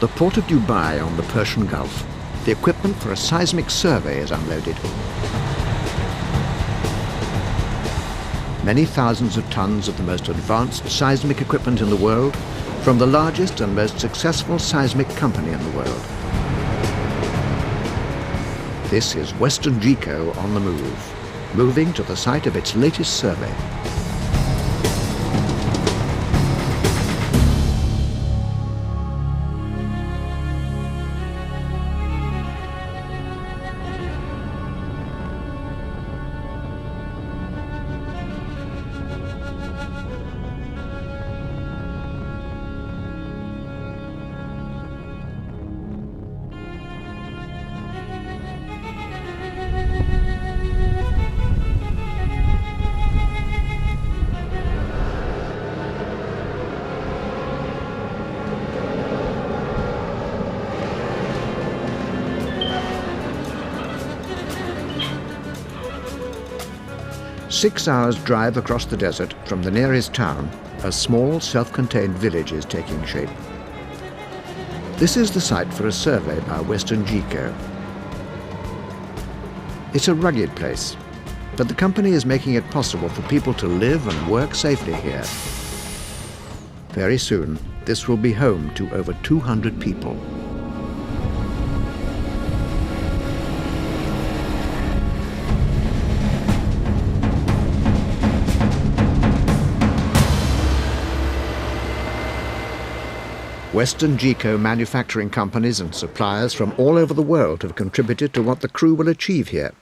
the port of Dubai on the Persian Gulf, the equipment for a seismic survey is unloaded. Many thousands of tons of the most advanced seismic equipment in the world from the largest and most successful seismic company in the world. This is WesternGeco on the move, moving to the site of its latest survey. Six hours drive across the desert from the nearest town, a small self-contained village is taking shape. This is the site for a survey by WesternGeco. It's a rugged place, but the company is making it possible for people to live and work safely here. Very soon, this will be home to over 200 people. WesternGeco manufacturing companies and suppliers from all over the world have contributed to what the crew will achieve here.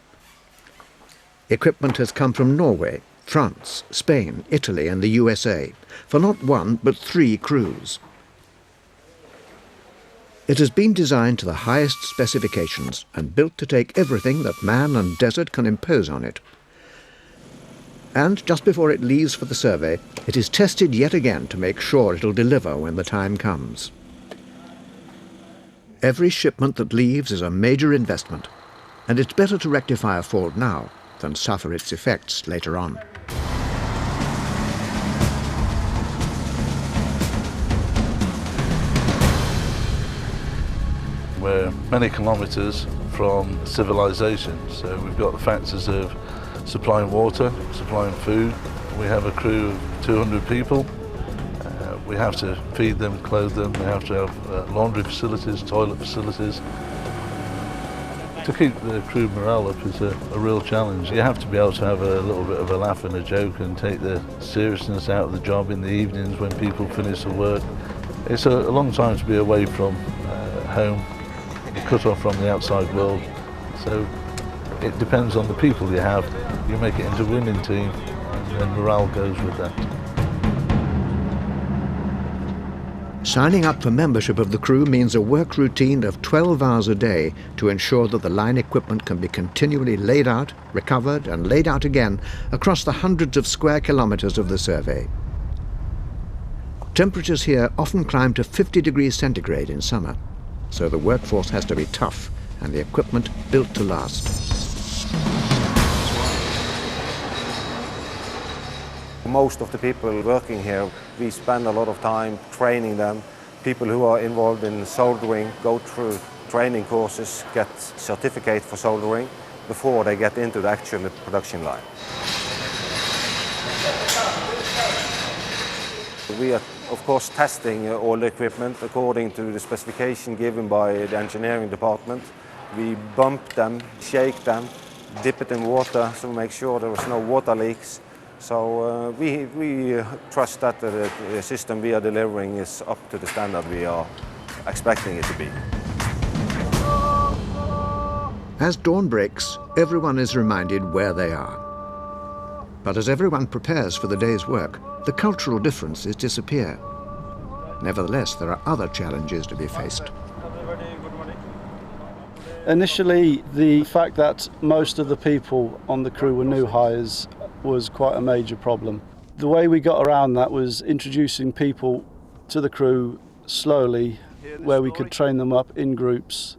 Equipment has come from Norway, France, Spain, Italy and the USA, for not one but 3 crews. It has been designed to the highest specifications and built to take everything that man and desert can impose on it. And just before it leaves for the survey, it is tested yet again to make sure it'll deliver when the time comes. Every shipment that leaves is a major investment, and it's better to rectify a fault now than suffer its effects later on. We're many kilometres from civilization, so we've got the factors of supplying water, supplying food. We have a crew of 200 people. We have to feed them, clothe them. We have to have laundry facilities, toilet facilities. To keep the crew morale up is a real challenge. You have to be able to have a little bit of a laugh and a joke and take the seriousness out of the job in the evenings when people finish the work. It's a long time to be away from home, cut off from the outside world. So it depends on the people you have. You make it into a winning team, and then morale goes with that. Signing up for membership of the crew means a work routine of 12 hours a day to ensure that the line equipment can be continually laid out, recovered and laid out again across the hundreds of square kilometres of the survey. Temperatures here often climb to 50 degrees centigrade in summer, so the workforce has to be tough and the equipment built to last. Most of the people working here, we spend a lot of time training them. People who are involved in soldering go through training courses, get certificate for soldering before they get into the actual production line. We are, of course, testing all the equipment according to the specification given by the engineering department. We bump them, shake them, dip it in water to make sure there is no water leaks. So we trust that the system we are delivering is up to the standard we are expecting it to be. As dawn breaks, everyone is reminded where they are. But as everyone prepares for the day's work, the cultural differences disappear. Nevertheless, there are other challenges to be faced. Initially, the fact that most of the people on the crew were new hires was quite a major problem. The way we got around that was introducing people to the crew slowly, where we could train them up in groups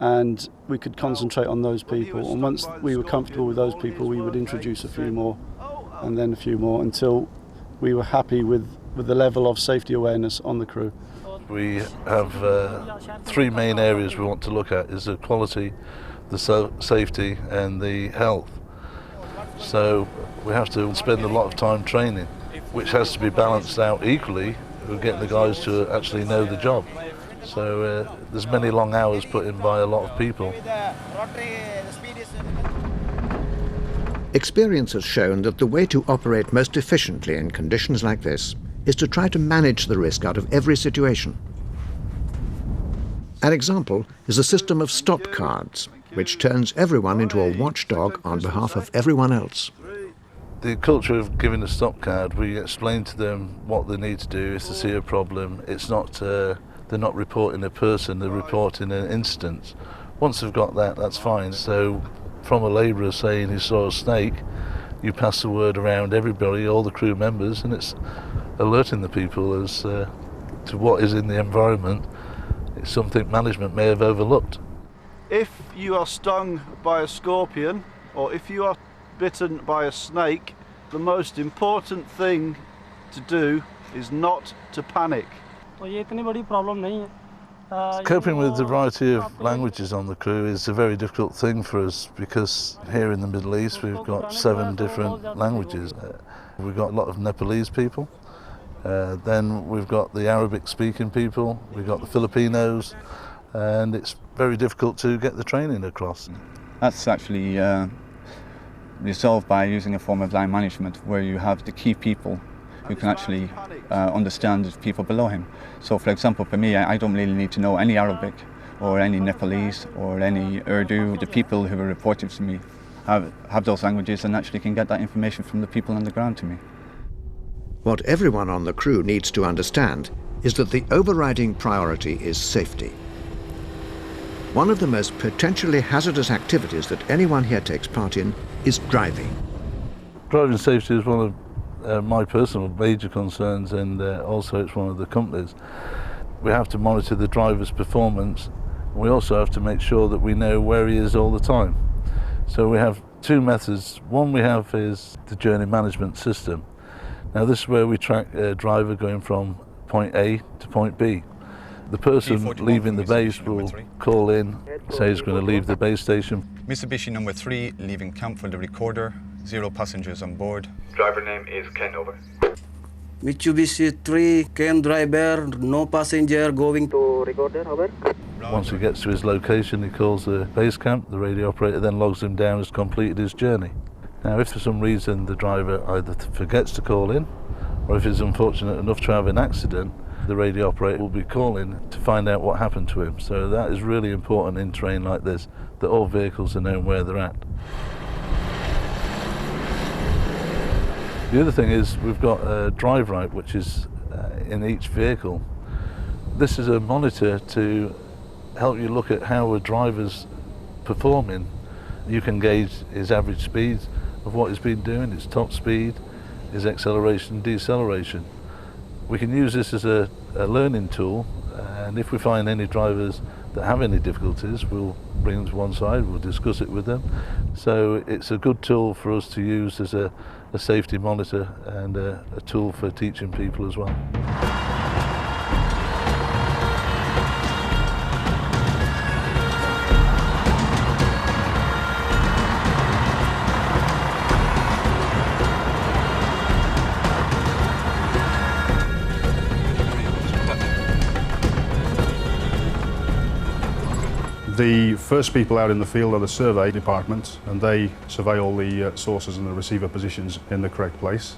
and we could concentrate on those people. And once we were comfortable with those people, we would introduce a few more and then a few more until we were happy with the level of safety awareness on the crew. We have three main areas we want to look at: is the quality, the safety and the health. So we have to spend a lot of time training, which has to be balanced out equally with getting the guys to actually know the job. So there's many long hours put in by a lot of people. Experience has shown that the way to operate most efficiently in conditions like this is to try to manage the risk out of every situation. An example is a system of stop cards, which turns everyone into a watchdog on behalf of everyone else. The culture of giving a stop card, we explain to them what they need to do if they see a problem. It's not, they're not reporting a person, they're reporting an incident. Once they've got that, that's fine. So from a labourer saying he saw a snake, you pass the word around everybody, all the crew members, and it's alerting the people as to what is in the environment. It's something management may have overlooked. If you are stung by a scorpion or if you are bitten by a snake, the most important thing to do is not to panic. Coping with the variety of languages on the crew is a very difficult thing for us, because here in the Middle East we've got 7 different languages. We've got a lot of Nepalese people, then we've got the Arabic speaking people, we've got the Filipinos, and it's very difficult to get the training across. That's actually resolved by using a form of line management where you have the key people who can actually understand the people below him. So for example, for me, I don't really need to know any Arabic or any Nepalese or any Urdu. The people who are reporting to me have those languages and actually can get that information from the people on the ground to me. What everyone on the crew needs to understand is that the overriding priority is safety. One of the most potentially hazardous activities that anyone here takes part in is driving. Driving safety is one of my personal major concerns, and also it's one of the company's. We have to monitor the driver's performance. We also have to make sure that we know where he is all the time. So we have 2 methods. One we have is the journey management system. Now this is where we track a driver going from point A to point B. The person leaving the base will call in, say he's going to leave the base station. Mitsubishi number 3 leaving camp for the recorder, 0 passengers on board. Driver name is Ken, over. Mitsubishi 3, Ken driver, no passenger, going to recorder, over. Once he gets to his location, he calls the base camp. The radio operator then logs him down as completed his journey. Now if for some reason the driver either forgets to call in, or if he's unfortunate enough to have an accident, the radio operator will be calling to find out what happened to him. So that is really important in terrain like this, that all vehicles are known where they're at. The other thing is we've got a drive right, which is in each vehicle. This is a monitor to help you look at how a driver's performing. You can gauge his average speed of what he's been doing, his top speed, his acceleration, deceleration. We can use this as a learning tool, and if we find any drivers that have any difficulties, we'll bring them to one side, we'll discuss it with them. So it's a good tool for us to use as a safety monitor and a tool for teaching people as well. The first people out in the field are the survey department, and they survey all the sources and the receiver positions in the correct place.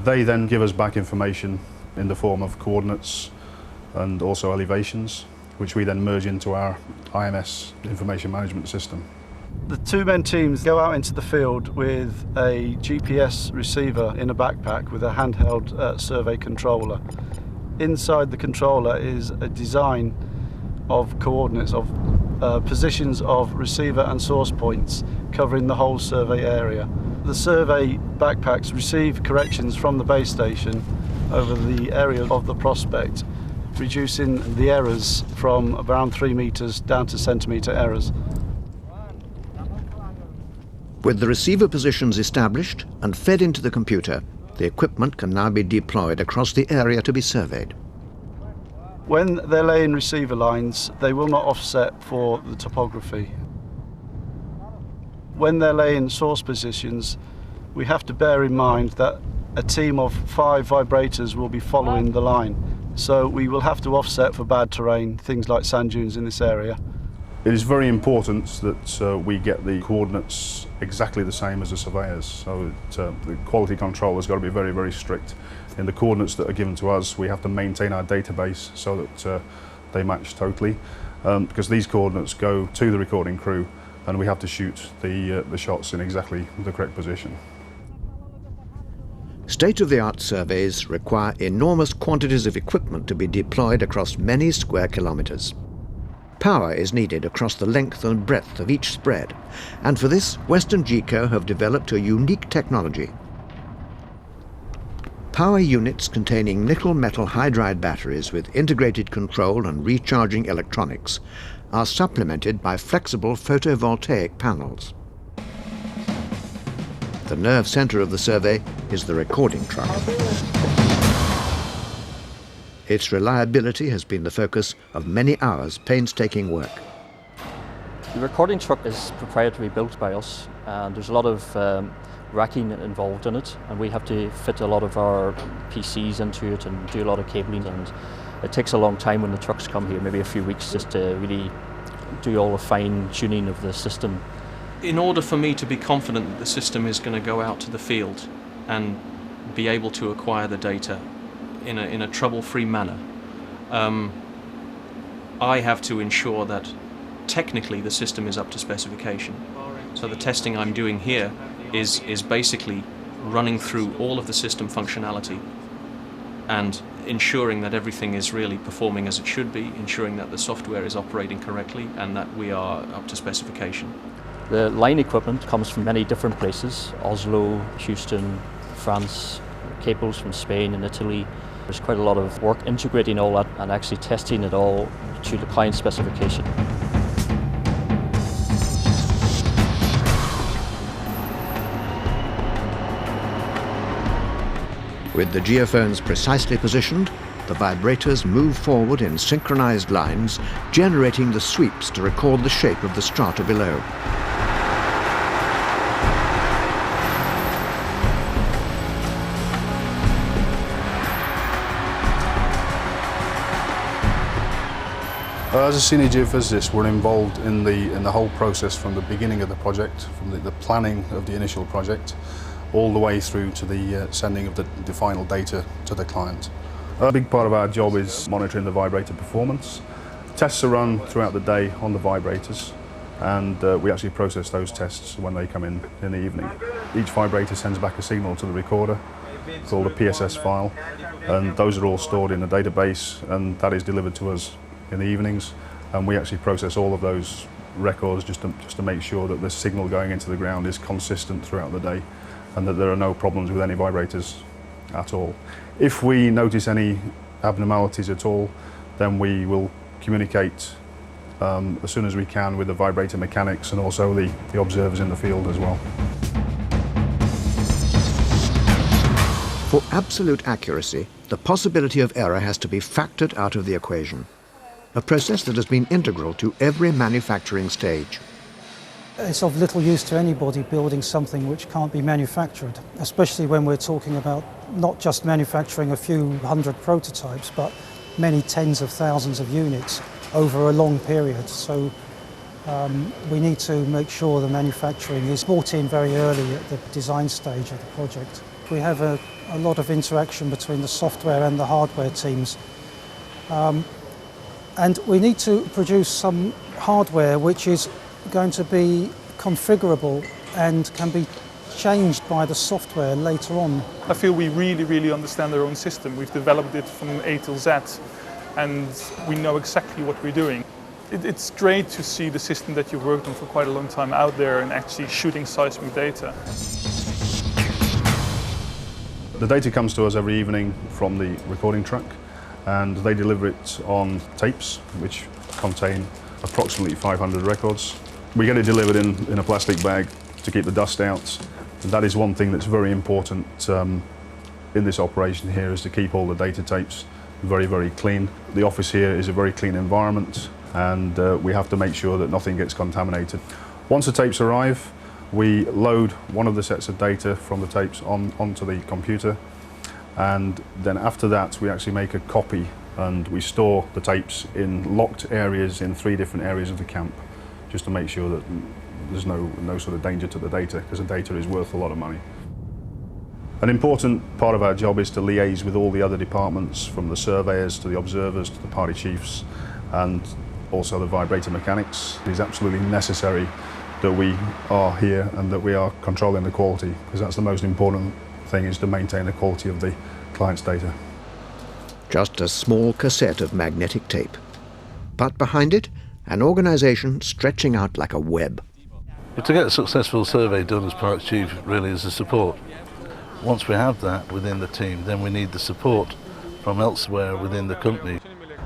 They then give us back information in the form of coordinates and also elevations, which we then merge into our IMS information management system. The 2-man teams go out into the field with a GPS receiver in a backpack with a handheld survey controller. Inside the controller is a design of coordinates of positions of receiver and source points covering the whole survey area. The survey backpacks receive corrections from the base station over the area of the prospect, reducing the errors from around 3 meters down to centimeter errors. With the receiver positions established and fed into the computer, the equipment can now be deployed across the area to be surveyed. When they're laying receiver lines, they will not offset for the topography. When they're laying source positions, we have to bear in mind that a team of 5 vibrators will be following the line. So we will have to offset for bad terrain, things like sand dunes in this area. It is very important that we get the coordinates exactly the same as the surveyors. So the quality control has got to be very, very strict. In the coordinates that are given to us, we have to maintain our database so that they match totally. Because these coordinates go to the recording crew and we have to shoot the shots in exactly the correct position. State-of-the-art surveys require enormous quantities of equipment to be deployed across many square kilometres. Power is needed across the length and breadth of each spread, and for this, WesternGeco have developed a unique technology. Power units containing nickel-metal hydride batteries with integrated control and recharging electronics are supplemented by flexible photovoltaic panels. The nerve centre of the survey is the recording truck. Its reliability has been the focus of many hours' painstaking work. The recording truck is proprietary built by us, and there's a lot of racking involved in it, and we have to fit a lot of our PCs into it and do a lot of cabling, and it takes a long time when the trucks come here, maybe a few weeks, just to really do all the fine tuning of the system. In order for me to be confident that the system is going to go out to the field and be able to acquire the data in a trouble-free manner, I have to ensure that technically the system is up to specification. So the testing I'm doing here is basically running through all of the system functionality and ensuring that everything is really performing as it should be, ensuring that the software is operating correctly and that we are up to specification. The line equipment comes from many different places: Oslo, Houston, France, cables from Spain and Italy. There's quite a lot of work integrating all that and actually testing it all to the client specification. With the geophones precisely positioned, the vibrators move forward in synchronized lines, generating the sweeps to record the shape of the strata below. As a senior geophysicist, we're involved in the whole process from the beginning of the project, from the planning of the initial project, all the way through to the sending of the final data to the client. A big part of our job is monitoring the vibrator performance. Tests are run throughout the day on the vibrators, and we actually process those tests when they come in the evening. Each vibrator sends back a signal to the recorder called a PSS file, and those are all stored in a database, and that is delivered to us in the evenings, and we actually process all of those records just to make sure that the signal going into the ground is consistent throughout the day and that there are no problems with any vibrators at all. If we notice any abnormalities at all, then we will communicate as soon as we can with the vibrator mechanics and also the observers in the field as well. For absolute accuracy, the possibility of error has to be factored out of the equation, a process that has been integral to every manufacturing stage. It's of little use to anybody building something which can't be manufactured, especially when we're talking about not just manufacturing a few hundred prototypes, but many tens of thousands of units over a long period. So we need to make sure the manufacturing is brought in very early at the design stage of the project. We have a lot of interaction between the software and the hardware teams. And we need to produce some hardware which is going to be configurable and can be changed by the software later on. I feel we really understand our own system. We've developed it from A till Z, and we know exactly what we're doing. It's great to see the system that you've worked on for quite a long time out there and actually shooting seismic data. The data comes to us every evening from the recording truck, and they deliver it on tapes which contain approximately 500 records. We get it delivered in a plastic bag to keep the dust out. And that is one thing that's very important in this operation here, is to keep all the data tapes very, very clean. The office here is a very clean environment, and we have to make sure that nothing gets contaminated. Once the tapes arrive, we load one of the sets of data from the tapes onto the computer, and then after that we actually make a copy and we store the tapes in locked areas in 3 different areas of the camp, just to make sure that there's no sort of danger to the data, because the data is worth a lot of money. An important part of our job is to liaise with all the other departments, from the surveyors to the observers to the party chiefs, and also the vibrator mechanics. It is absolutely necessary that we are here and that we are controlling the quality, because that's the most important thing, is to maintain the quality of the client's data. Just a small cassette of magnetic tape. But behind it, an organisation stretching out like a web. But to get a successful survey done as party chief really is the support. Once we have that within the team, then we need the support from elsewhere within the company.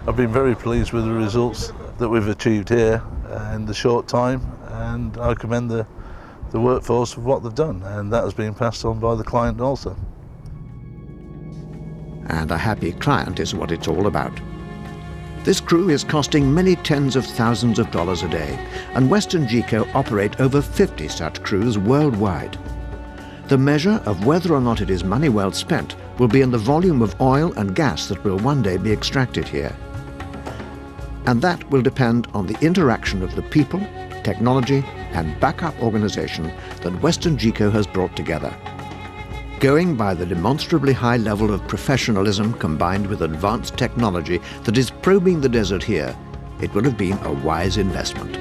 I've been very pleased with the results that we've achieved here in the short time, and I commend the workforce for what they've done, and that has been passed on by the client also. And a happy client is what it's all about. This crew is costing many tens of thousands of dollars a day, and WesternGeco operate over 50 such crews worldwide. The measure of whether or not it is money well spent will be in the volume of oil and gas that will one day be extracted here. And that will depend on the interaction of the people, technology and backup organisation that WesternGeco has brought together. Going by the demonstrably high level of professionalism combined with advanced technology that is probing the desert here, it would have been a wise investment.